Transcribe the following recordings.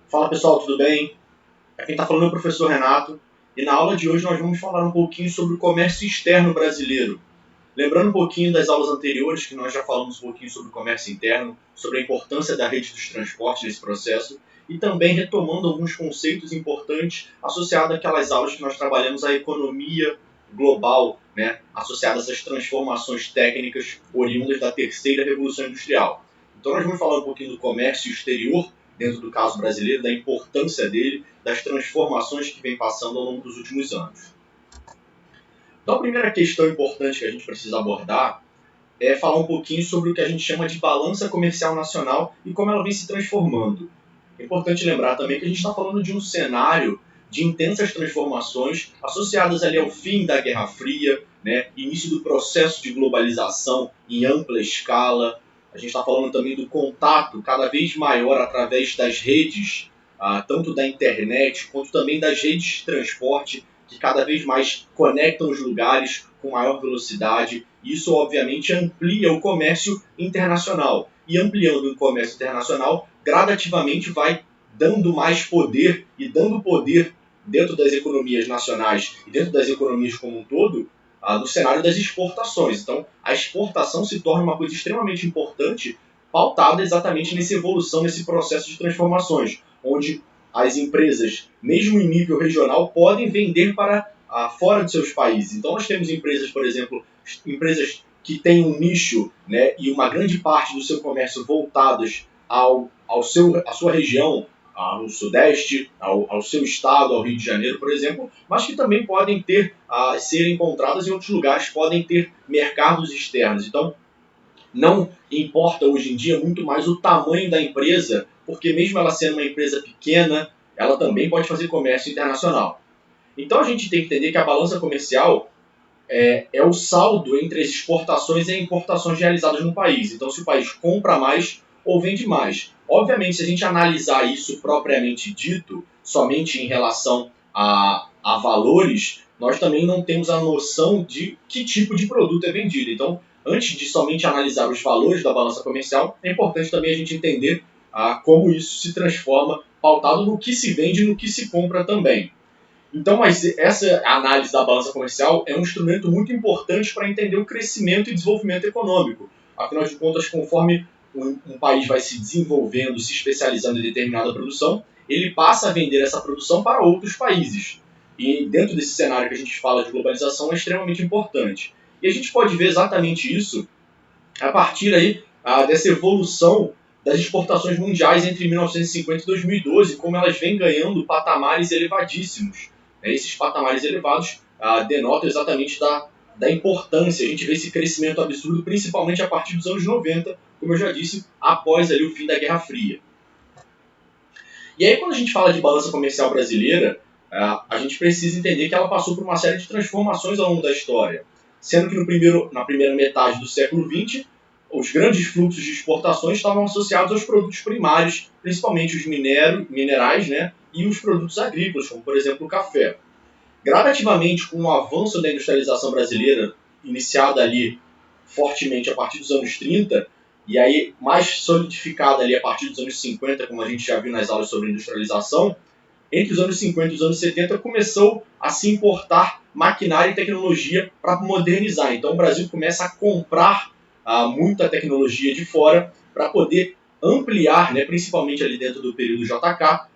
Fala pessoal, tudo bem? Aqui quem está falando é o professor Renato e na aula de hoje nós vamos falar um pouquinho sobre o comércio externo brasileiro. Lembrando um pouquinho das aulas anteriores, que nós já falamos um pouquinho sobre o comércio interno, sobre a importância da rede dos transportes nesse processo e também retomando alguns conceitos importantes associados àquelas aulas que nós trabalhamos a economia global, né, associadas às transformações técnicas oriundas da terceira revolução industrial. Então nós vamos falar um pouquinho do comércio exterior, dentro do caso brasileiro, da importância dele, das transformações que vem passando ao longo dos últimos anos. Então a primeira questão importante que a gente precisa abordar é falar um pouquinho sobre o que a gente chama de balança comercial nacional e como ela vem se transformando. É importante lembrar também que a gente está falando de um cenário de intensas transformações associadas ali ao fim da Guerra Fria, né, início do processo de globalização em ampla escala. A gente está falando também do contato cada vez maior através das redes, tanto da internet quanto também das redes de transporte, que cada vez mais conectam os lugares com maior velocidade. Isso, obviamente, amplia o comércio internacional. E ampliando o comércio internacional, gradativamente vai dando mais poder e dando poder dentro das economias nacionais e dentro das economias como um todo, no cenário das exportações. Então, a exportação se torna uma coisa extremamente importante, pautada exatamente nessa evolução, nesse processo de transformações, onde as empresas, mesmo em nível regional, podem vender para fora de seus países. Então, nós temos empresas, por exemplo, empresas que têm um nicho, né, e uma grande parte do seu comércio voltadas à sua região, ao Sudeste, ao seu estado, ao Rio de Janeiro, por exemplo, mas que também podem ser encontradas em outros lugares, podem ter mercados externos. Então, não importa hoje em dia muito mais o tamanho da empresa, porque mesmo ela sendo uma empresa pequena, ela também pode fazer comércio internacional. Então a gente tem que entender que a balança comercial é o saldo entre as exportações e importações realizadas no país. Então, se o país compra mais ou vende mais. Obviamente, se a gente analisar isso propriamente dito, somente em relação a valores, nós também não temos a noção de que tipo de produto é vendido. Então, antes de somente analisar os valores da balança comercial, é importante também a gente entender como isso se transforma, pautado no que se vende e no que se compra também. Então, mas essa análise da balança comercial é um instrumento muito importante para entender o crescimento e desenvolvimento econômico. Afinal de contas, conforme um país vai se desenvolvendo, se especializando em determinada produção, ele passa a vender essa produção para outros países. E dentro desse cenário que a gente fala de globalização é extremamente importante. E a gente pode ver exatamente isso a partir aí dessa evolução das exportações mundiais entre 1950 e 2012, como elas vêm ganhando patamares elevadíssimos. Esses patamares elevados denotam exatamente da importância. A gente vê esse crescimento absurdo, principalmente a partir dos anos 90, como eu já disse, após ali o fim da Guerra Fria. E aí, quando a gente fala de balança comercial brasileira, a gente precisa entender que ela passou por uma série de transformações ao longo da história. Sendo que na primeira metade do século XX, os grandes fluxos de exportações estavam associados aos produtos primários, principalmente os minerais, né, e os produtos agrícolas, como por exemplo o café. Gradativamente, com o avanço da industrialização brasileira, iniciada ali fortemente a partir dos anos 30, e aí mais solidificada ali a partir dos anos 50, como a gente já viu nas aulas sobre industrialização, entre os anos 50 e os anos 70 começou a se importar maquinária e tecnologia para modernizar. Então o Brasil começa a comprar muita tecnologia de fora para poder ampliar, né, principalmente ali dentro do período JK,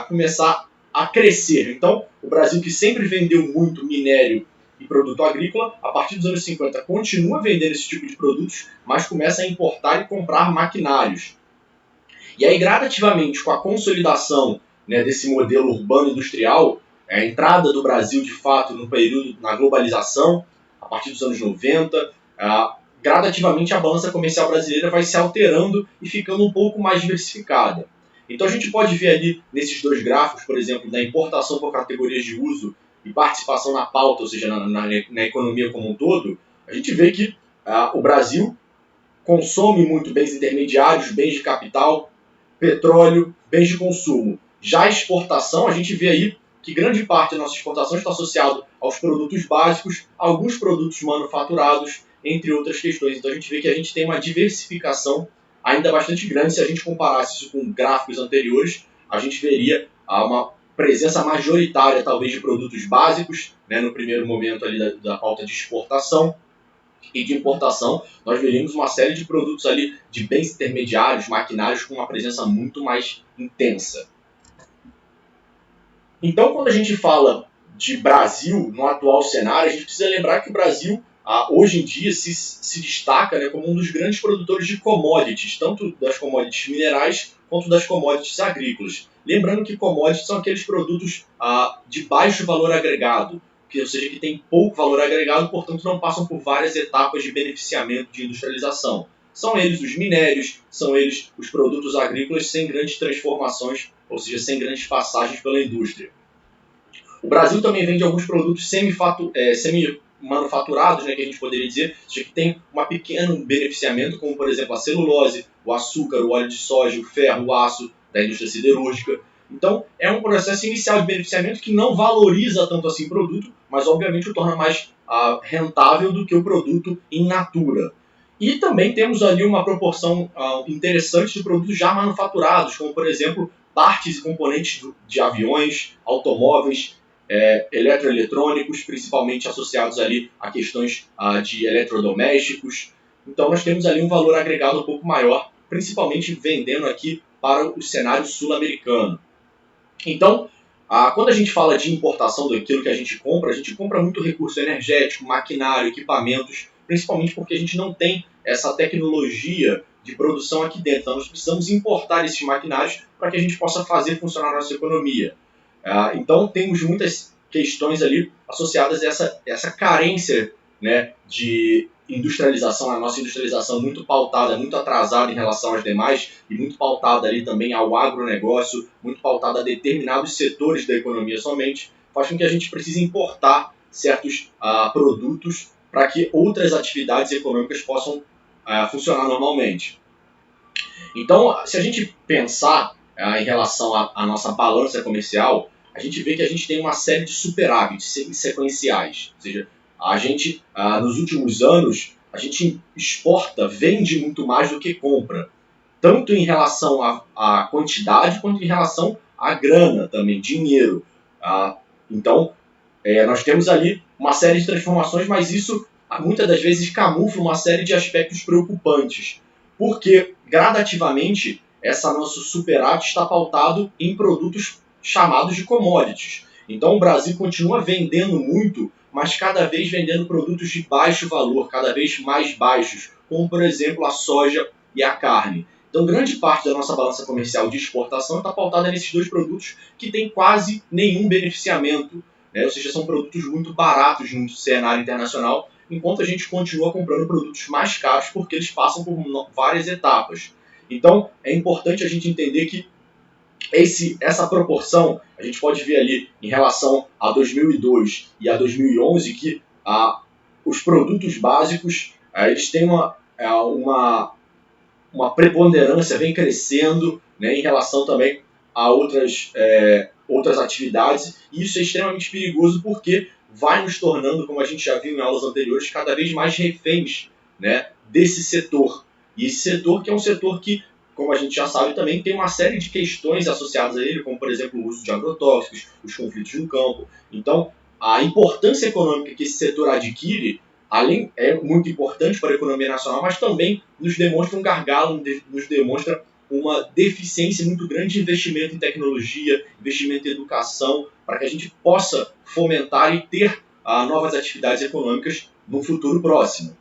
começar a crescer. Então o Brasil, que sempre vendeu muito minério e produto agrícola, a partir dos anos 50 continua vendendo esse tipo de produtos, mas começa a importar e comprar maquinários. E aí, gradativamente, com a consolidação, né, desse modelo urbano industrial, a entrada do Brasil, de fato, no período, na globalização, a partir dos anos 90, gradativamente a balança comercial brasileira vai se alterando e ficando um pouco mais diversificada. Então a gente pode ver ali nesses dois gráficos, por exemplo, da importação por categorias de uso e participação na pauta, ou seja, na economia como um todo, a gente vê que o Brasil consome muito bens intermediários, bens de capital, petróleo, bens de consumo. Já a exportação, a gente vê aí que grande parte da nossa exportação está associada aos produtos básicos, alguns produtos manufaturados, entre outras questões. Então a gente vê que a gente tem uma diversificação ainda bastante grande se a gente comparasse isso com gráficos anteriores, a gente veria uma presença majoritária, talvez, de produtos básicos, né, no primeiro momento ali da pauta de exportação, e de importação, nós veríamos uma série de produtos ali, de bens intermediários, maquinários, com uma presença muito mais intensa. Então, quando a gente fala de Brasil no atual cenário, a gente precisa lembrar que o Brasil, hoje em dia, se destaca, né, como um dos grandes produtores de commodities, tanto das commodities minerais quanto das commodities agrícolas. Lembrando que commodities são aqueles produtos de baixo valor agregado, ou seja, que tem pouco valor agregado, portanto não passam por várias etapas de beneficiamento de industrialização. São eles os minérios, são eles os produtos agrícolas sem grandes transformações, ou seja, sem grandes passagens pela indústria. O Brasil também vende alguns produtos semi-manufaturados, né, que a gente poderia dizer, ou seja, que tem um pequeno beneficiamento, como por exemplo a celulose, o açúcar, o óleo de soja, o ferro, o aço da indústria siderúrgica. Então, é um processo inicial de beneficiamento que não valoriza tanto assim o produto, mas obviamente o torna mais rentável do que o produto in natura. E também temos ali uma proporção interessante de produtos já manufaturados, como por exemplo, partes e componentes de aviões, automóveis, eletroeletrônicos, principalmente associados ali a questões de eletrodomésticos. Então nós temos ali um valor agregado um pouco maior, principalmente vendendo aqui para o cenário sul-americano. Então, quando a gente fala de importação daquilo que a gente compra muito recurso energético, maquinário, equipamentos, principalmente porque a gente não tem essa tecnologia de produção aqui dentro. Então, nós precisamos importar esses maquinários para que a gente possa fazer funcionar a nossa economia. Então, temos muitas questões ali associadas a essa carência, né, de industrialização, a nossa industrialização muito pautada, muito atrasada em relação às demais e muito pautada ali também ao agronegócio, muito pautada a determinados setores da economia somente, faz com que a gente precise importar certos produtos para que outras atividades econômicas possam funcionar normalmente. Então, se a gente pensar em relação à nossa balança comercial, a gente vê que a gente tem uma série de superávites sequenciais. Ou seja, a gente, nos últimos anos, a gente exporta, vende muito mais do que compra. Tanto em relação à quantidade, quanto em relação à grana também, dinheiro. Então, nós temos ali uma série de transformações, mas isso muitas das vezes camufla uma série de aspectos preocupantes. Porque, gradativamente, esse nosso superávit está pautado em produtos chamados de commodities. Então, o Brasil continua vendendo muito, mas cada vez vendendo produtos de baixo valor, cada vez mais baixos, como, por exemplo, a soja e a carne. Então, grande parte da nossa balança comercial de exportação está pautada nesses dois produtos que têm quase nenhum beneficiamento, né? Ou seja, são produtos muito baratos no cenário internacional, enquanto a gente continua comprando produtos mais caros porque eles passam por várias etapas. Então, é importante a gente entender que essa proporção, a gente pode ver ali em relação a 2002 e a 2011, que os produtos básicos eles têm uma preponderância, vem crescendo, né, em relação também a outras atividades, e isso é extremamente perigoso porque vai nos tornando, como a gente já viu em aulas anteriores, cada vez mais reféns, né, desse setor. E esse setor que é um setor que, como a gente já sabe, também tem uma série de questões associadas a ele, como, por exemplo, o uso de agrotóxicos, os conflitos no campo. Então, a importância econômica que esse setor adquire, além é muito importante para a economia nacional, mas também nos demonstra um gargalo, nos demonstra uma deficiência muito grande de investimento em tecnologia, investimento em educação, para que a gente possa fomentar e ter novas atividades econômicas no futuro próximo.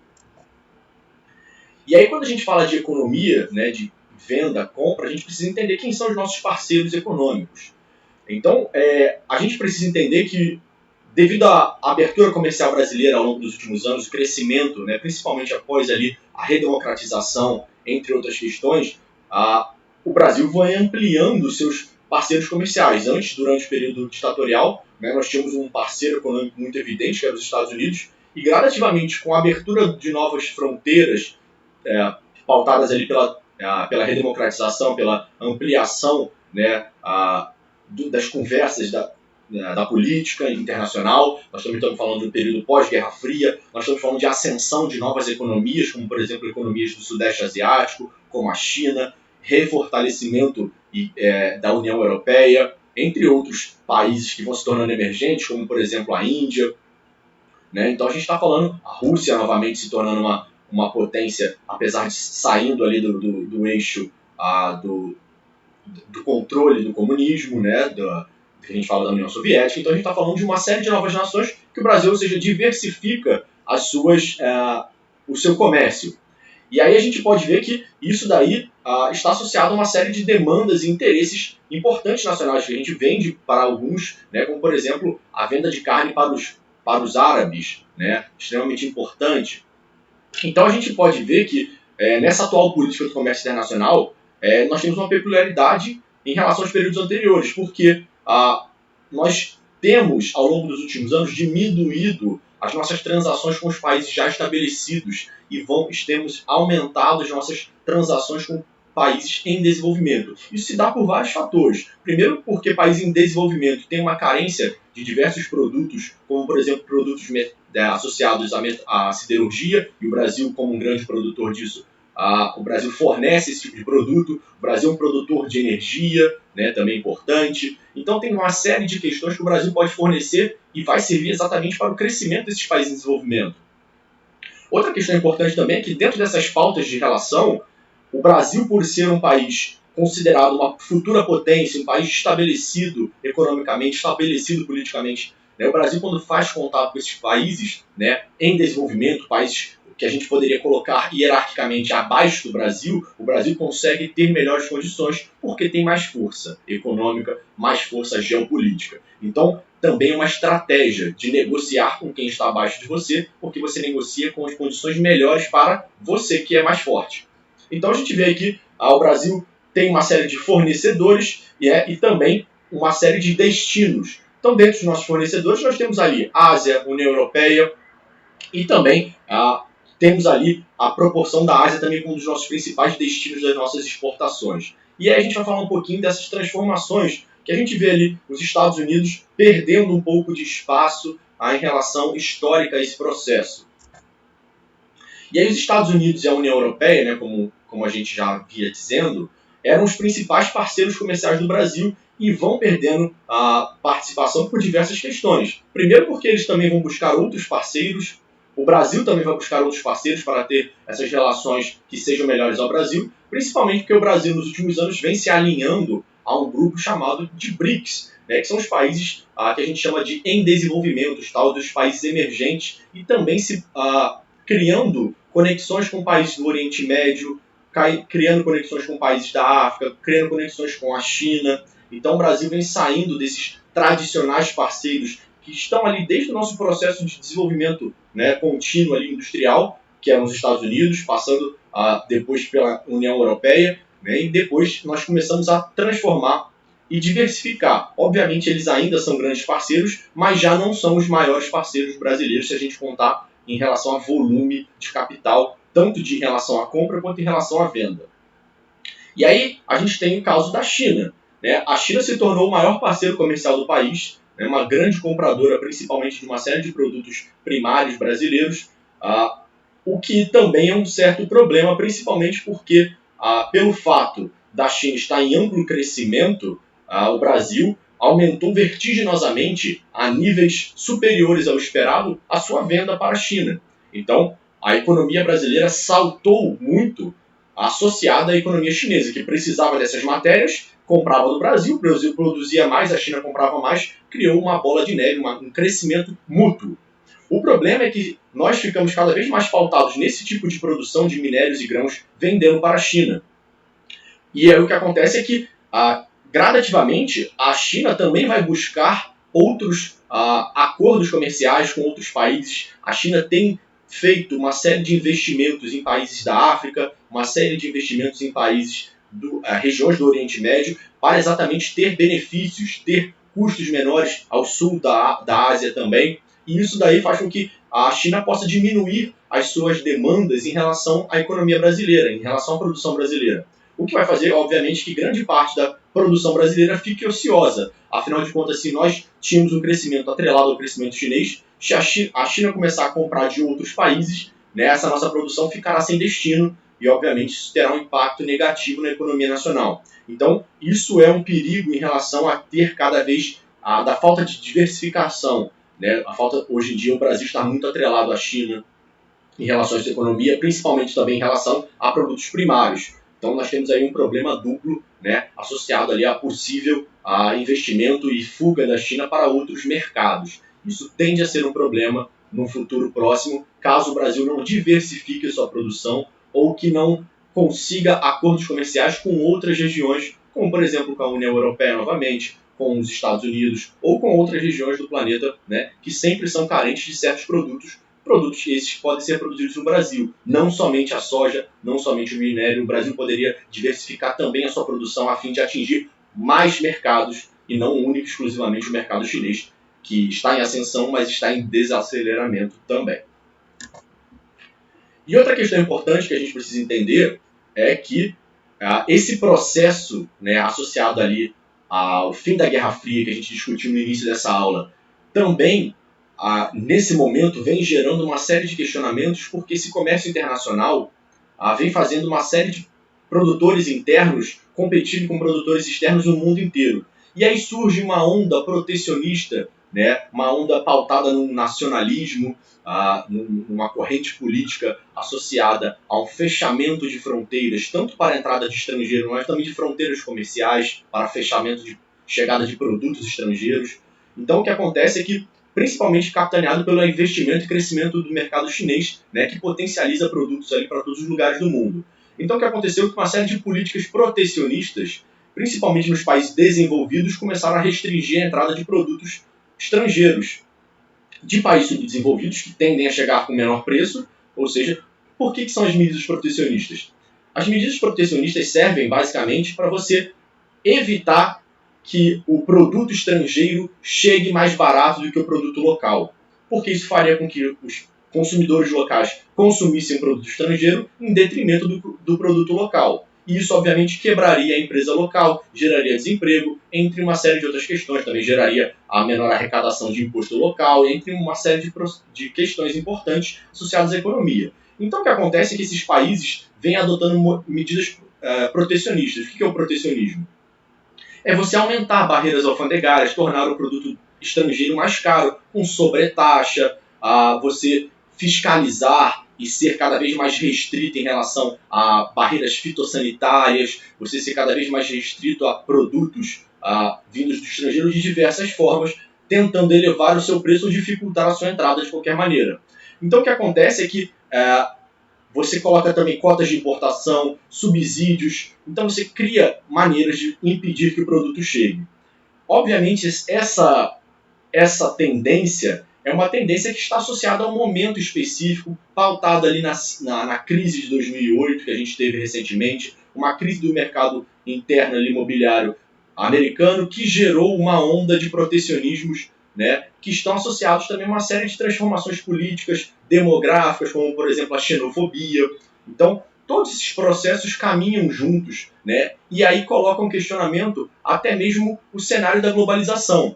E aí, quando a gente fala de economia, né, de venda, compra, a gente precisa entender quem são os nossos parceiros econômicos. Então, a gente precisa entender que, devido à abertura comercial brasileira ao longo dos últimos anos, o crescimento, né, principalmente após ali a redemocratização, entre outras questões, o Brasil vai ampliando seus parceiros comerciais. Antes, durante o período ditatorial, né, nós tínhamos um parceiro econômico muito evidente, que era os Estados Unidos, e gradativamente, com a abertura de novas fronteiras, pautadas ali pela redemocratização, pela ampliação, né, das conversas da política internacional, nós também estamos falando do período pós-Guerra Fria, nós estamos falando de ascensão de novas economias, como por exemplo economias do Sudeste Asiático, como a China. refortalecimento da União Europeia, entre outros países que vão se tornando emergentes, como, por exemplo, a Índia. Né? Então a gente está falando a Rússia novamente se tornando uma potência, apesar de saindo ali do eixo do controle do comunismo, né? Que a gente fala da União Soviética. Então a gente está falando de uma série de novas nações que o Brasil, ou seja, diversifica o seu comércio. E aí a gente pode ver que isso daí está associado a uma série de demandas e interesses importantes nacionais que a gente vende para alguns, né, como por exemplo a venda de carne para os árabes, né, extremamente importante. Então a gente pode ver que nessa atual política do comércio internacional nós temos uma peculiaridade em relação aos períodos anteriores, porque nós temos ao longo dos últimos anos diminuído as nossas transações com os países já estabelecidos e temos aumentado as nossas transações com países em desenvolvimento. Isso se dá por vários fatores. Primeiro, porque países em desenvolvimento têm uma carência de diversos produtos, como, por exemplo, produtos associados à siderurgia, e o Brasil, como um grande produtor disso, o Brasil fornece esse tipo de produto. O Brasil é um produtor de energia, né, também importante. Então tem uma série de questões que o Brasil pode fornecer e vai servir exatamente para o crescimento desses países em desenvolvimento. Outra questão importante também é que dentro dessas pautas de relação, o Brasil, por ser um país considerado uma futura potência, um país estabelecido economicamente, estabelecido politicamente, né, o Brasil, quando faz contato com esses países, né, em desenvolvimento, países que a gente poderia colocar hierarquicamente abaixo do Brasil, o Brasil consegue ter melhores condições porque tem mais força econômica, mais força geopolítica. Então, também é uma estratégia de negociar com quem está abaixo de você, porque você negocia com as condições melhores para você, que é mais forte. Então, a gente vê aqui, o Brasil tem uma série de fornecedores e também uma série de destinos. Então, dentro dos nossos fornecedores, nós temos ali Ásia, União Europeia e também temos ali a proporção da Ásia também como um dos nossos principais destinos das nossas exportações. E aí a gente vai falar um pouquinho dessas transformações que a gente vê ali os Estados Unidos perdendo um pouco de espaço em relação histórica a esse processo. E aí os Estados Unidos e a União Europeia, né, como a gente já via dizendo, eram os principais parceiros comerciais do Brasil e vão perdendo a participação por diversas questões. Primeiro porque eles também vão buscar outros parceiros. O Brasil também vai buscar outros parceiros para ter essas relações que sejam melhores ao Brasil, principalmente porque o Brasil nos últimos anos vem se alinhando a um grupo chamado de BRICS, né, que são os países que a gente chama de em desenvolvimento, os tal dos países emergentes, e também se criando conexões com países do Oriente Médio, criando conexões com países da África, criando conexões com a China. Então o Brasil vem saindo desses tradicionais parceiros que estão ali desde o nosso processo de desenvolvimento, né, contínuo ali, industrial, que eram os Estados Unidos, passando depois pela União Europeia, né, e depois nós começamos a transformar e diversificar. Obviamente eles ainda são grandes parceiros, mas já não são os maiores parceiros brasileiros se a gente contar em relação a volume de capital, tanto em relação à compra quanto em relação à venda. E aí a gente tem o caso da China. Né? A China se tornou o maior parceiro comercial do país, né? Uma grande compradora, principalmente de uma série de produtos primários brasileiros, o que também é um certo problema, principalmente porque, pelo fato da China estar em amplo crescimento, o Brasil aumentou vertiginosamente a níveis superiores ao esperado a sua venda para a China. Então, a economia brasileira saltou muito associada à economia chinesa, que precisava dessas matérias, comprava do Brasil, o Brasil produzia mais, a China comprava mais, criou uma bola de neve, um crescimento mútuo. O problema é que nós ficamos cada vez mais pautados nesse tipo de produção de minérios e grãos vendendo para a China. E aí o que acontece é que gradativamente, a China também vai buscar outros acordos comerciais com outros países. A China tem feito uma série de investimentos em países da África, uma série de investimentos em países, regiões do Oriente Médio, para exatamente ter benefícios, ter custos menores ao sul da Ásia também. E isso daí faz com que a China possa diminuir as suas demandas em relação à economia brasileira, em relação à produção brasileira. O que vai fazer, obviamente, que grande parte da produção brasileira fique ociosa. Afinal de contas, se nós tínhamos um crescimento atrelado ao crescimento chinês, se a China começar a comprar de outros países, né, essa nossa produção ficará sem destino e, obviamente, isso terá um impacto negativo na economia nacional. Então, isso é um perigo em relação a ter cada vez da falta de diversificação, né? Hoje em dia, o Brasil está muito atrelado à China em relação à economia, principalmente também em relação a produtos primários. Então, nós temos aí um problema duplo, né, associado ali a possível investimento e fuga da China para outros mercados. Isso tende a ser um problema no futuro próximo, caso o Brasil não diversifique sua produção ou que não consiga acordos comerciais com outras regiões, como, por exemplo, com a União Europeia novamente, com os Estados Unidos ou com outras regiões do planeta, né, que sempre são carentes de certos produtos esses podem ser produzidos no Brasil. Não somente a soja, não somente o minério. O Brasil poderia diversificar também a sua produção a fim de atingir mais mercados e não único exclusivamente o mercado chinês, que está em ascensão, mas está em desaceleramento também. E outra questão importante que a gente precisa entender é que esse processo, né, associado ali ao fim da Guerra Fria, que a gente discutiu no início dessa aula, também nesse momento vem gerando uma série de questionamentos, porque esse comércio internacional vem fazendo uma série de produtores internos competirem com produtores externos no mundo inteiro. E aí surge uma onda protecionista, né, uma onda pautada num nacionalismo, numa corrente política associada ao fechamento de fronteiras, tanto para a entrada de estrangeiros, mas também de fronteiras comerciais, para fechamento de chegada de produtos estrangeiros. Então o que acontece é que, principalmente capitaneado pelo investimento e crescimento do mercado chinês, né, que potencializa produtos ali para todos os lugares do mundo. Então o que aconteceu é que uma série de políticas protecionistas, principalmente nos países desenvolvidos, começaram a restringir a entrada de produtos estrangeiros de países subdesenvolvidos, que tendem a chegar com menor preço. Ou seja, por que são as medidas protecionistas? As medidas protecionistas servem basicamente para você evitar que o produto estrangeiro chegue mais barato do que o produto local, porque isso faria com que os consumidores locais consumissem o produto estrangeiro em detrimento do produto local. E isso, obviamente, quebraria a empresa local, geraria desemprego, entre uma série de outras questões. Também geraria a menor arrecadação de imposto local, entre uma série de questões importantes associadas à economia. Então, o que acontece é que esses países vêm adotando medidas protecionistas. O que é o protecionismo? É você aumentar barreiras alfandegárias, tornar o produto estrangeiro mais caro, com sobretaxa, você fiscalizar e ser cada vez mais restrito em relação a barreiras fitossanitárias, você ser cada vez mais restrito a produtos vindos do estrangeiro de diversas formas, tentando elevar o seu preço ou dificultar a sua entrada de qualquer maneira. Então o que acontece é que você coloca também cotas de importação, subsídios, então você cria maneiras de impedir que o produto chegue. Obviamente, essa tendência é uma tendência que está associada a um momento específico, pautada ali na crise de 2008, que a gente teve recentemente, uma crise do mercado interno ali, imobiliário americano, que gerou uma onda de protecionismos, né, que estão associados também a uma série de transformações políticas, demográficas, como, por exemplo, a xenofobia. Então, todos esses processos caminham juntos, né, e aí colocam em questionamento até mesmo o cenário da globalização.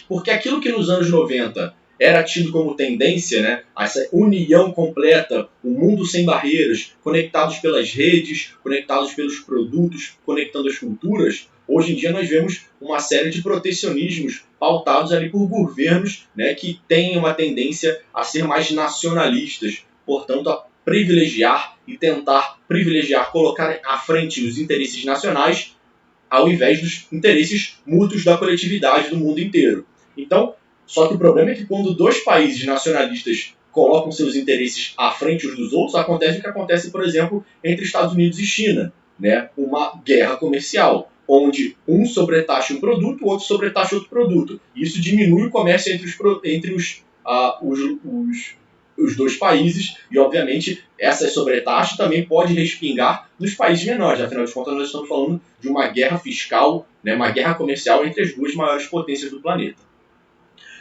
Porque aquilo que nos anos 90 era tido como tendência, né, essa união completa, o mundo sem barreiras, conectados pelas redes, conectados pelos produtos, conectando as culturas, hoje em dia nós vemos uma série de protecionismos pautados ali por governos, né, que têm uma tendência a ser mais nacionalistas, portanto a privilegiar e tentar privilegiar, colocar à frente os interesses nacionais ao invés dos interesses mútuos da coletividade do mundo inteiro. Então, só que o problema é que quando dois países nacionalistas colocam seus interesses à frente uns dos outros, acontece o que acontece, por exemplo, entre Estados Unidos e China, né? Uma guerra comercial, onde um sobretaxa um produto, o outro sobretaxa outro produto. Isso diminui o comércio entre os dois países e, obviamente, essa sobretaxa também pode respingar nos países menores. Afinal de contas, nós estamos falando de uma guerra fiscal, né, uma guerra comercial entre as duas maiores potências do planeta.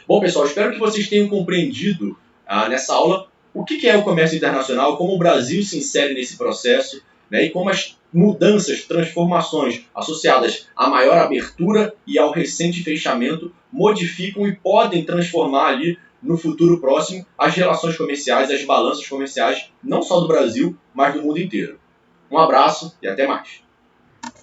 Bom, pessoal, espero que vocês tenham compreendido nessa aula o que é o comércio internacional, como o Brasil se insere nesse processo, né, e como as mudanças, transformações associadas à maior abertura e ao recente fechamento modificam e podem transformar ali no futuro próximo as relações comerciais, as balanças comerciais, não só do Brasil, mas do mundo inteiro. Um abraço e até mais.